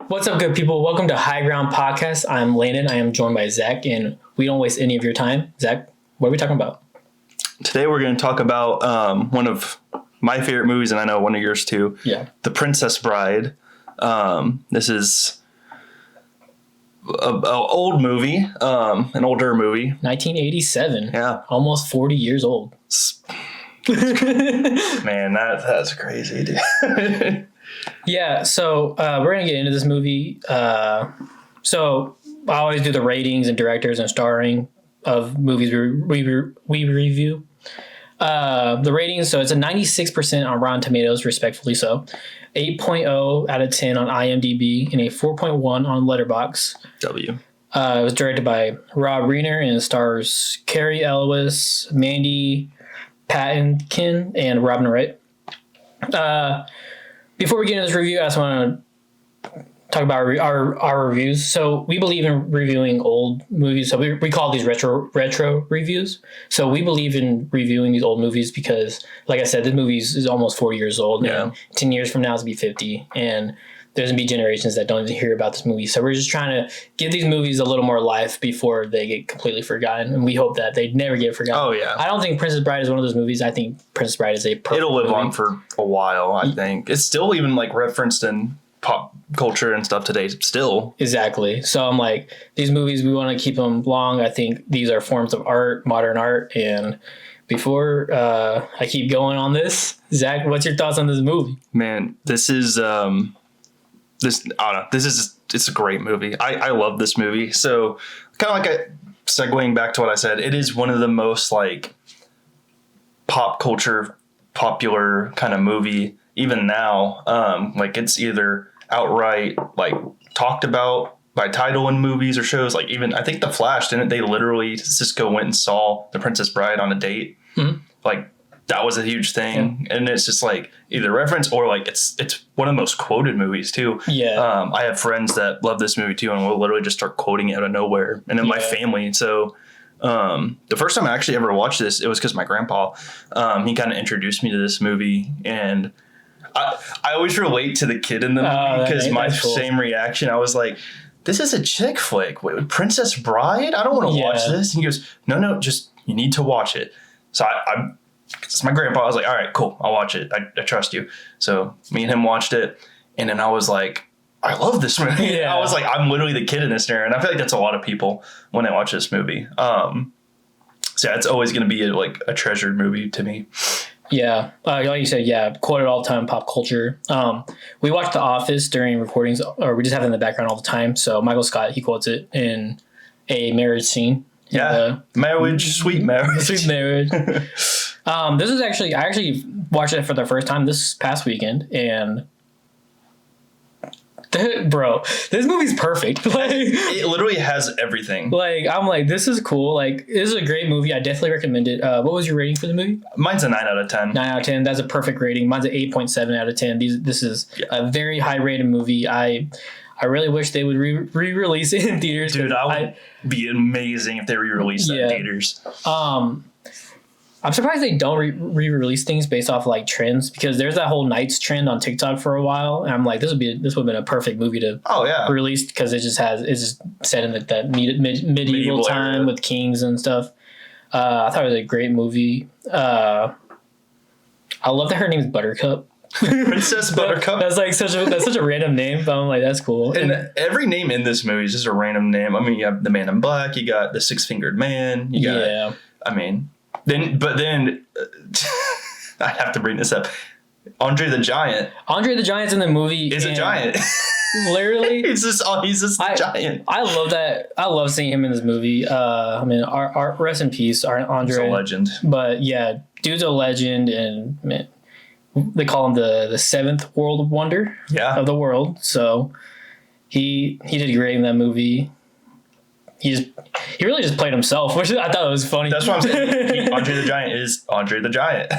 What's up, good people? Welcome to High Ground Podcast. I'm Landon. I am joined by Zach, and we don't waste any of your time. Zach, what are we talking about? Today we're going to talk about one of my favorite movies, and I know one of yours too. Yeah. The Princess Bride. This is an old movie, an older movie. 1987. Yeah. Almost 40 years old. Man, that's crazy, dude. Yeah, so we're going to get into this movie. So I always do the ratings and directors and starring of movies we review. The ratings, so it's a 96% on Rotten Tomatoes, respectfully so. 8.0 out of 10 on IMDb and a 4.1 on Letterboxd. W. It was directed by Rob Reiner and it stars Carrie Elwes, Mandy Patinkin, and Robin Wright. Before we get into this review, I just want to talk about our reviews. So we believe in reviewing old movies. So we call these retro reviews. So we believe in reviewing these old movies because, like I said, this movie is almost 40 years old. Yeah. And 10 years from now, it's going to be 50. And there's going to be generations that don't even hear about this movie. So we're just trying to give these movies a little more life before they get completely forgotten. And we hope that they never get forgotten. Oh, yeah. I don't think Princess Bride is one of those movies. I think Princess Bride is a perfect It'll live movie. on for a while, I think. It's still even like referenced in pop culture and stuff today still. Exactly. So I'm like, these movies, we want to keep them long. I think these are forms of art, modern art. And before I keep going on this, Zach, what's your thoughts on this movie? Man, this is I don't know. It's a great movie. I love this movie. So kind of like segueing back to what I said, it is one of the most like pop culture popular kind of movie even now. Like it's either outright like talked about by title in movies or shows. Like even I think The Flash, didn't they literally Cisco went and saw The Princess Bride on a date? Mm-hmm. Like that was a huge thing. Yeah. And it's just like either reference or like it's one of the most quoted movies too. Yeah. I have friends that love this movie too, and we'll literally just start quoting it out of nowhere. And then my family. So the first time I actually ever watched this, it was because my grandpa, he kind of introduced me to this movie, and I always relate to the kid in the movie because my same reaction. I was like, this is a chick flick. Wait, Princess Bride? I don't want to watch this. And he goes, no, just you need to watch it. So it's my grandpa. I was like, all right, cool. I'll watch it. I trust you. So me and him watched it. And then I was like, I love this movie. Yeah. I was like, I'm literally the kid in this there. And I feel like that's a lot of people when they watch this movie. So yeah, it's always going to be a treasured movie to me. Yeah. Like you said, yeah, quoted all the time, pop culture. We watch The Office during recordings, or we just have it in the background all the time. So Michael Scott, he quotes it in a marriage scene. Yeah. Marriage, sweet marriage. Sweet marriage. This is I actually watched it for the first time this past weekend, and bro, this movie's perfect. Like, it literally has everything. Like, I'm like, this is cool. Like, this is a great movie. I definitely recommend it. What was your rating for the movie? Mine's a 9 out of 10. 9 out of 10. That's a perfect rating. Mine's an 8.7 out of 10. This is a very high rated movie. I really wish they would re-release it in theaters. Dude, would be amazing if they re-released that in theaters. I'm surprised they don't re-release things based off like trends, because there's that whole Knights trend on TikTok for a while, and I'm like, this would have been a perfect movie to release, because it's just set in that medieval time era with kings and stuff. I thought it was a great movie. I love that her name is Buttercup. Princess Buttercup. That's such a random name, but I'm like, that's cool. And every name in this movie is just a random name. I mean, you have the Man in Black, you got the Six-Fingered Man, you got I mean, then I have to bring this up. Andre the Giant. Andre the Giant's in the movie. Is a giant. Literally, he's just a giant. I love that. I love seeing him in this movie. I mean, our rest in peace, Andre. He's a legend. But yeah, dude's a legend, and man, they call him the seventh world wonder of the world. So he did great in that movie. He really just played himself, which I thought was funny. That's what I'm saying. Andre the Giant is Andre the Giant.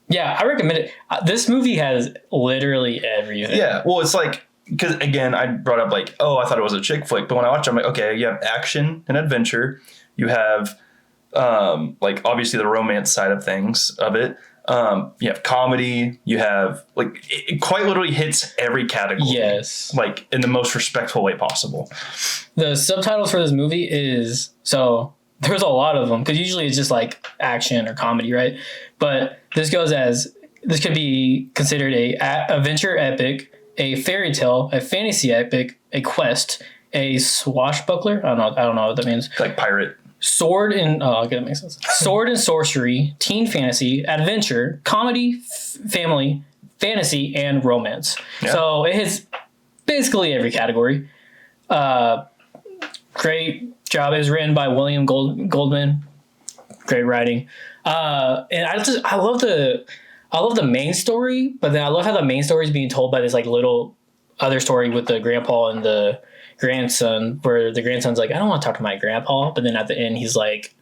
Yeah, I recommend it. This movie has literally everything. Yeah, well, it's like, because again, I brought up like, I thought it was a chick flick, but when I watched it, I'm like, okay, you have action and adventure. You have like obviously the romance side of things of it. You have comedy. You have like it quite literally hits every category. Yes, like in the most respectful way possible. The subtitles for this movie is so there's a lot of them because usually it's just like action or comedy, right? But this could be considered a adventure epic, a fairy tale, a fantasy epic, a quest, a swashbuckler. I don't know what that means. Like pirate. Sword and okay, that makes sense. Sword and sorcery, teen fantasy, adventure, comedy, family, fantasy, and romance. Yeah. So it hits basically every category. Great job. It was written by William Goldman. Great writing. And I love the main story, but then I love how the main story is being told by this like little other story with the grandpa and the grandson, where the grandson's like, I don't want to talk to my grandpa, but then at the end he's like,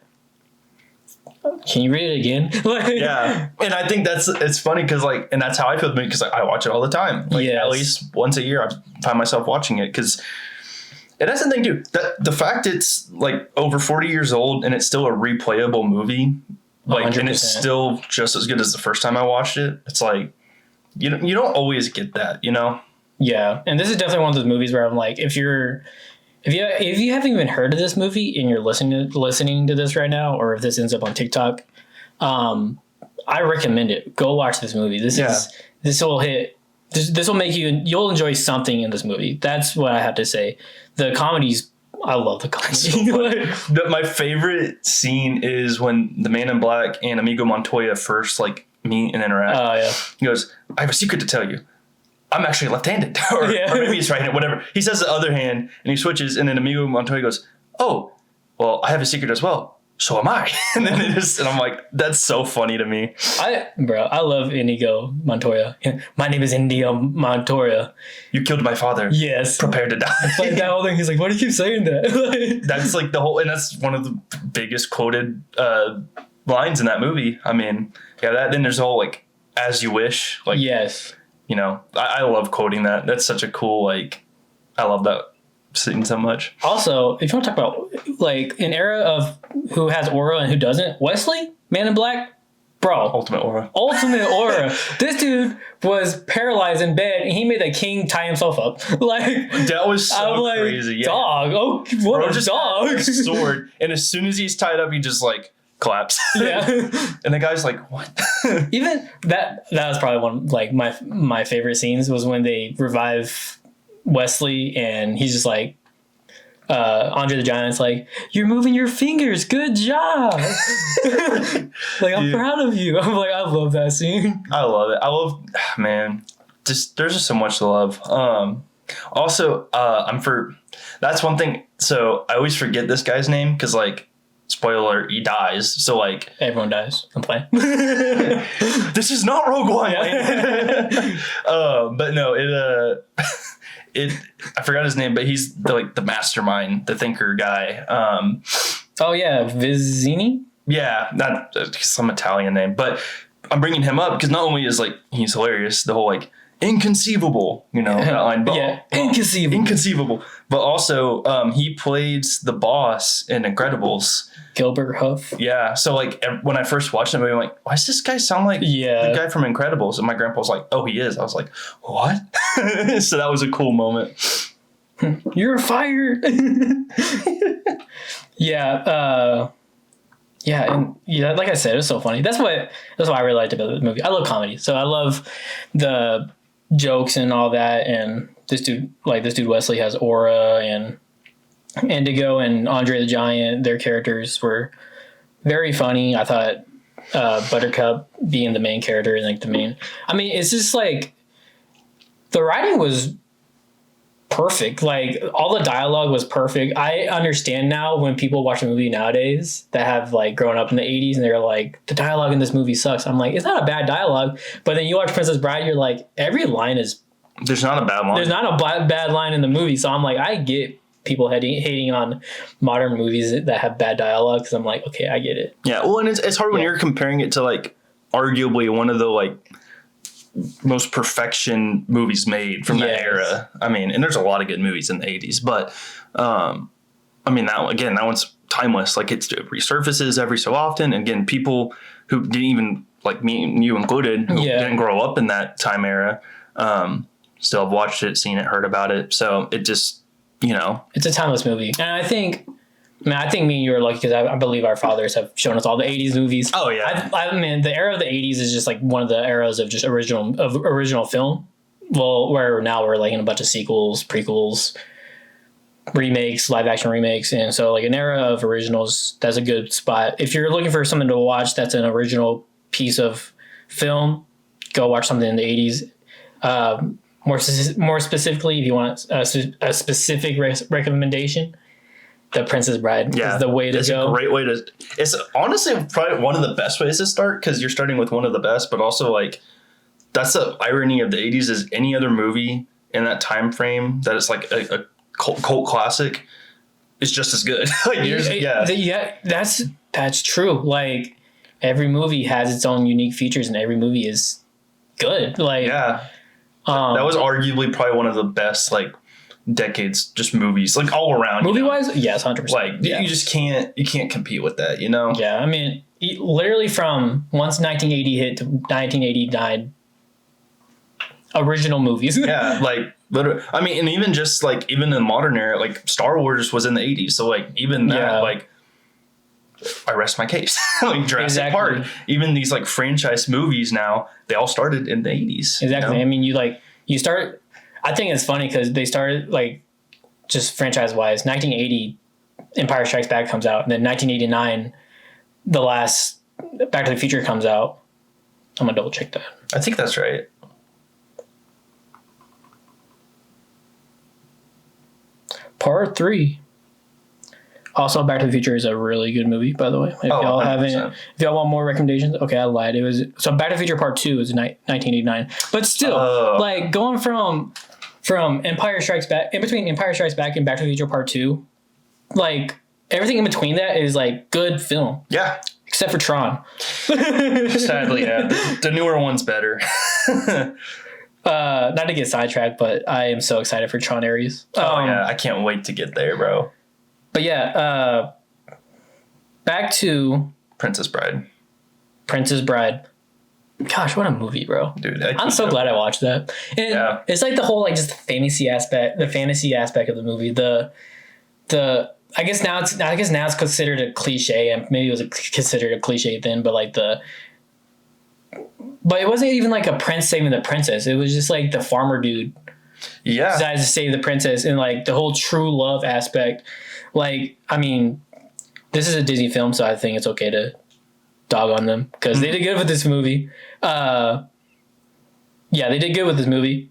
can you read it again? Yeah, and I think it's funny because like, and that's how I feel with me because I watch it all the time. Like at least once a year, I find myself watching it because it has something to do. That the fact it's like over 40 years old and it's still a replayable movie, like 100%. And it's still just as good as the first time I watched it. It's like you don't always get that, you know. Yeah, and this is definitely one of those movies where I'm like, if you haven't even heard of this movie and you're listening to this right now, or if this ends up on TikTok, I recommend it. Go watch this movie. This will make you'll enjoy something in this movie. That's what I have to say. The comedies, I love the comedy. So my favorite scene is when the Man in Black and Inigo Montoya first like meet and interact. Oh yeah. He goes, I have a secret to tell you. I'm actually left-handed, or maybe he's right-handed, whatever. He says the other hand, and he switches, and then Inigo Montoya goes, oh, well, I have a secret as well. So am I. And then and I'm like, that's so funny to me. I love Inigo Montoya. My name is Inigo Montoya. You killed my father. Yes. Prepare to die. Like that whole thing, he's like, why do you keep saying that? That's like and that's one of the biggest quoted lines in that movie. I mean, yeah, then there's the whole, like, as you wish. Like, yes. You know, I love quoting that. That's such a cool, like, I love that scene so much. Also, if you want to talk about, like, an era of who has aura and who doesn't, Wesley, Man in Black, bro. Ultimate aura. This dude was paralyzed in bed, and he made the king tie himself up. Like, that was so crazy. Yeah. Dog. Oh, what bro, a just dog. Had a sword, and as soon as he's tied up, he just, like, collapse. Yeah. And the guy's like, what? Even that was probably one like my favorite scenes was when they revive Wesley and he's just like Andre the Giant's like, you're moving your fingers, good job. Like, I'm proud of you. I'm like, I love that scene. I love man, there's just so much to love. Also that's one thing, so I always forget this guy's name because, like, spoiler, he dies. So, like, everyone dies. I'm playing. This is not Rogue One. Yeah. But no, I forgot his name, but he's the mastermind, the thinker guy. Oh yeah, Vizzini. Yeah, not some Italian name, but I'm bringing him up because not only is like he's hilarious, the whole like inconceivable, you know, that line. But, yeah, inconceivable. But also, he plays the boss in Incredibles. Gilbert Huff. Yeah. So, like, when I first watched the movie, I'm like, why does this guy sound like the guy from Incredibles? And my grandpa was like, oh, he is. I was like, what? So that was a cool moment. You're fired. Yeah. And like I said, it was so funny. That's why I really liked about the movie. I love comedy. So I love the jokes and all that. And this dude Wesley has aura, and Indigo and Andre the Giant, their characters were very funny. I thought Buttercup being the main character and like it's just like the writing was perfect. Like, all the dialogue was perfect. I understand now when people watch a movie nowadays that have like grown up in the 80s and they're like, the dialogue in this movie sucks. I'm like, it's not a bad dialogue. But then you watch Princess Bride, you're like, every line is... There's not a bad line. There's not a bad line in the movie. So I'm like, I get people hating on modern movies that have bad dialogue because I'm like, okay, I get it. Yeah, well, and it's hard when you're comparing it to like arguably one of the like most perfection movies made from that era. I mean, and there's a lot of good movies in the 80s, but I mean, that one's timeless. Like, it resurfaces every so often. And again, people who didn't even, like me and you included, who didn't grow up in that time era, still have watched it, seen it, heard about it. So it just, it's a timeless movie. And I think me and you are lucky because I believe our fathers have shown us all the 80s movies. Oh yeah. I mean, the era of the 80s is just like one of the eras of just original film. Well, where now we're like in a bunch of sequels, prequels, remakes, live action remakes. And so like an era of originals, that's a good spot. If you're looking for something to watch that's an original piece of film, go watch something in the 80s. More specifically, if you want a specific recommendation, The Princess Bride is the way to go. It's a great way to. It's honestly probably one of the best ways to start because you're starting with one of the best, but also like that's the irony of the 80s is any other movie in that time frame that is like a cult classic is just as good. That's true. Like every movie has its own unique features, and every movie is good. Like that was arguably probably one of the best like decades, just movies like all around. Movie wise, yes, 100%. Like you just can't compete with that. Yeah, I mean, literally from once 1980 hit to 1989. Original movies. Yeah, like literally. I mean, and even just like even in the modern era, like Star Wars was in the 80s. So like even that, like I rest my case. Like Jurassic Park. Even these like franchise movies now, they all started in the 80s. Exactly. I mean, you start. I think it's funny because they started like just franchise wise. 1980, Empire Strikes Back comes out, and then 1989, the last Back to the Future comes out. I'm gonna double check that. I think that's right. Part 3. Also, Back to the Future is a really good movie, by the way. If y'all 100%. If y'all want more recommendations, okay, I lied. It was Back to the Future Part 2 is 1989, but still, like going from Empire Strikes Back, in between Empire Strikes Back and Back to the Future Part 2, like everything in between that is like good film. Yeah, except for Tron. Sadly, yeah, the newer one's better. Not to get sidetracked, but I am so excited for Tron Ares. Yeah, I can't wait to get there, bro. But yeah, back to Princess Bride. Gosh, what a movie, bro! Dude, I'm so glad I watched that. And it's like the whole like just the fantasy aspect of the movie. I guess now it's considered a cliche, and maybe it was considered a cliche then, but like But it wasn't even like a prince saving the princess. It was just like the farmer dude decides to save the princess, and like the whole true love aspect. Like, I mean, this is a Disney film, so I think it's okay to dog on them because they did good with this movie. They did good with this movie.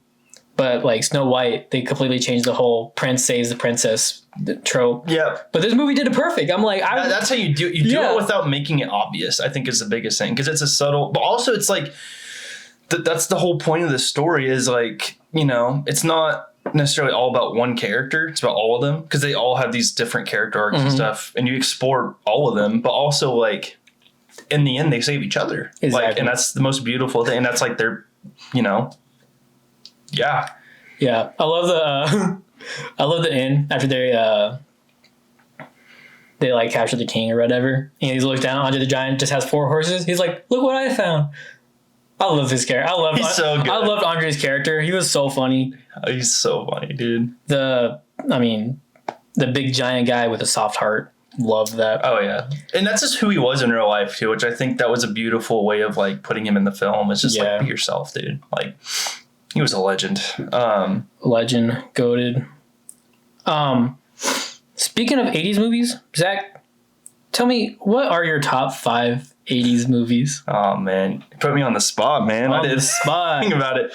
But like Snow White, they completely changed the whole prince saves the princess trope. Yeah. But this movie did it perfect. I'm like, that's how you do it without making it obvious, I think is the biggest thing. Because it's a subtle, but also it's like, that's the whole point of this story is like, it's not necessarily all about one character. It's about all of them. Because they all have these different character arcs and stuff. And you explore all of them. But also like, in the end, they save each other. Exactly. Like, and that's the most beautiful thing. And that's like their, Yeah. Yeah. I love the end after they like capture the king or whatever. And he looks down, Andre the Giant just has 4 horses. He's like, look what I found. I love this character. He's so good. I loved Andre's character. He was so funny. He's so funny, dude. The big giant guy with a soft heart. Love that. Oh yeah. And that's just who he was in real life too, which I think that was a beautiful way of like putting him in the film. It's just like be yourself, dude. Like he was a legend. Legend, goated. Speaking of 80s movies, Zach, tell me, what are your top 5 80s movies? Oh man, you put me on the spot, man. I did think about it.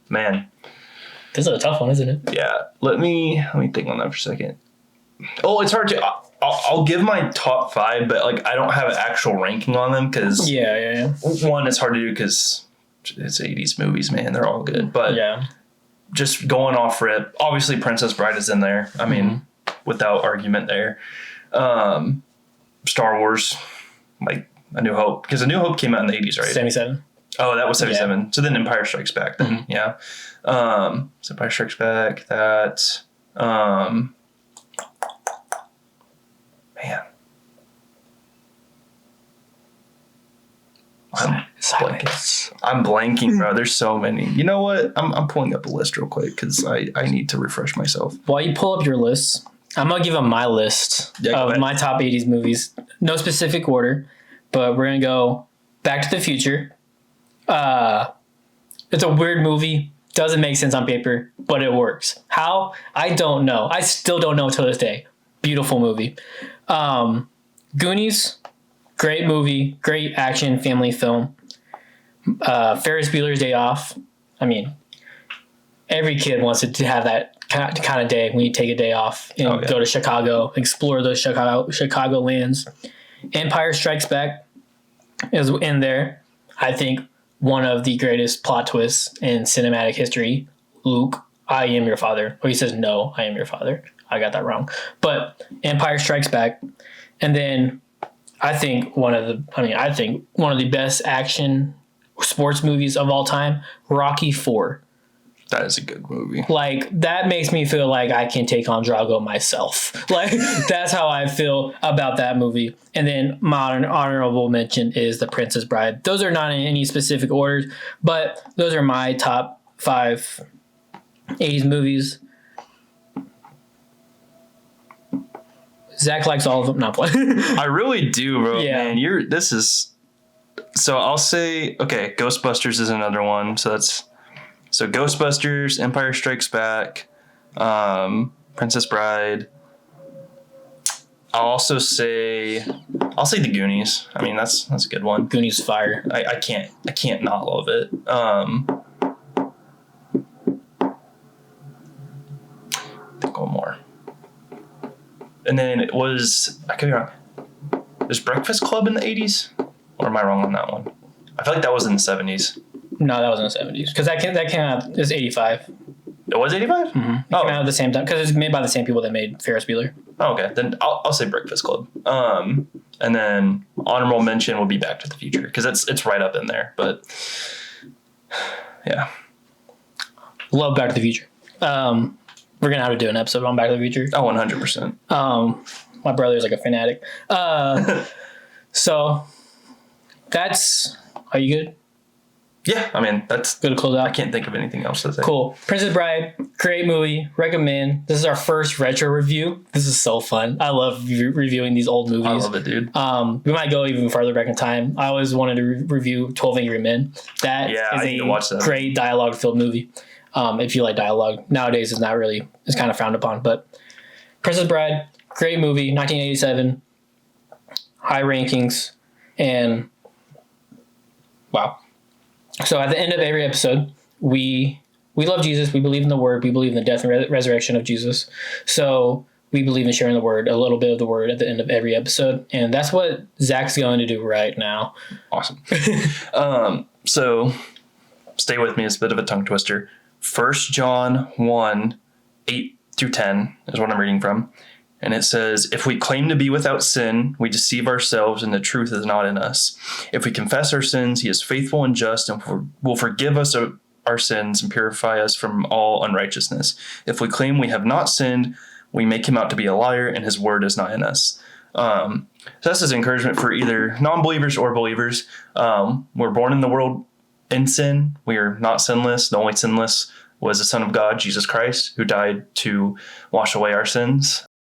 Man, this is a tough one, isn't it? Yeah. Let me think on that for a second. Oh, it's hard to. I'll give my top 5, but like I don't have an actual ranking on them because one, it's hard to do because it's 80s movies, man. They're all good, but just going off rip, obviously Princess Bride is in there. I mean, without argument there. Star Wars, like A New Hope, because A New Hope came out in the 80s, right? 77. Oh, that was 77. Yeah. So then Empire Strikes Back then. Yeah. So Empire Strikes Back, that. Man, I'm blanking, bro. There's so many. You know what? I'm pulling up a list real quick because I need to refresh myself. While you pull up your list, I'm going to give them my list of my top 80s movies. No specific order, but we're going to go Back to the Future. It's a weird movie. Doesn't make sense on paper, but it works. How? I don't know. I still don't know till this day. Beautiful movie. Goonies, great movie, great action family film. Ferris Bueller's Day Off. I mean, every kid wants to have that kind of day when you take a day off and go to Chicago, explore those Chicago lands. Empire Strikes Back is in there. I think one of the greatest plot twists in cinematic history. Luke, I am your father. Or he says, no, I am your father. I got that wrong. But Empire Strikes Back. And then I think one of the best action sports movies of all time, Rocky IV. That is a good movie. Like, that makes me feel like I can take on Drago myself. Like, that's how I feel about that movie. And then my honorable mention is The Princess Bride. Those are not in any specific orders, but those are my top 5 80s movies. Zach likes all of them. Not playing. I really do, bro. Yeah. Man, so I'll say, okay, Ghostbusters is another one. So Ghostbusters, Empire Strikes Back, Princess Bride. I'll say The Goonies. I mean, that's a good one. Goonies fire. I can't not love it. I think one more. And then I could be wrong. There's Breakfast Club in the 80s? Or am I wrong on that one? I feel like that was in the 70s. No, that was in the 70s. Because that came out, it was 85. It was 85? Mm-hmm. It came out at the same time. Because it's made by the same people that made Ferris Bueller. Oh, okay. Then I'll say Breakfast Club. And then honorable mention will be Back to the Future. Because it's right up in there. But, yeah. Love Back to the Future. We're going to have to do an episode on Back to the Future. Oh, 100%. My brother's like a fanatic. So, that's... Are you good? Yeah, I mean, that's good to close out. I can't think of anything else to say. Cool. Princess Bride, great movie. Recommend. This is our first retro review. This is so fun. I love reviewing these old movies. I love it, dude. We might go even farther back in time. I always wanted to review 12 Angry Men. That is a great dialogue-filled movie. If you like dialogue. Nowadays, it's kind of frowned upon. But Princess Bride, great movie, 1987. High rankings. And wow. So at the end of every episode, we love Jesus. We believe in the word. We believe in the death and resurrection of Jesus. So we believe in sharing the word, a little bit of the word at the end of every episode. And that's what Zach's going to do right now. Awesome. So stay with me. It's a bit of a tongue twister. 1 John 1, 8 through 10 is what I'm reading from. And it says, if we claim to be without sin, we deceive ourselves and the truth is not in us. If we confess our sins, he is faithful and just and will forgive us our sins and purify us from all unrighteousness. If we claim we have not sinned, we make him out to be a liar and his word is not in us. So this is encouragement for either non-believers or believers. We're born in the world in sin. We are not sinless. The only sinless was the Son of God, Jesus Christ, who died to wash away our sins.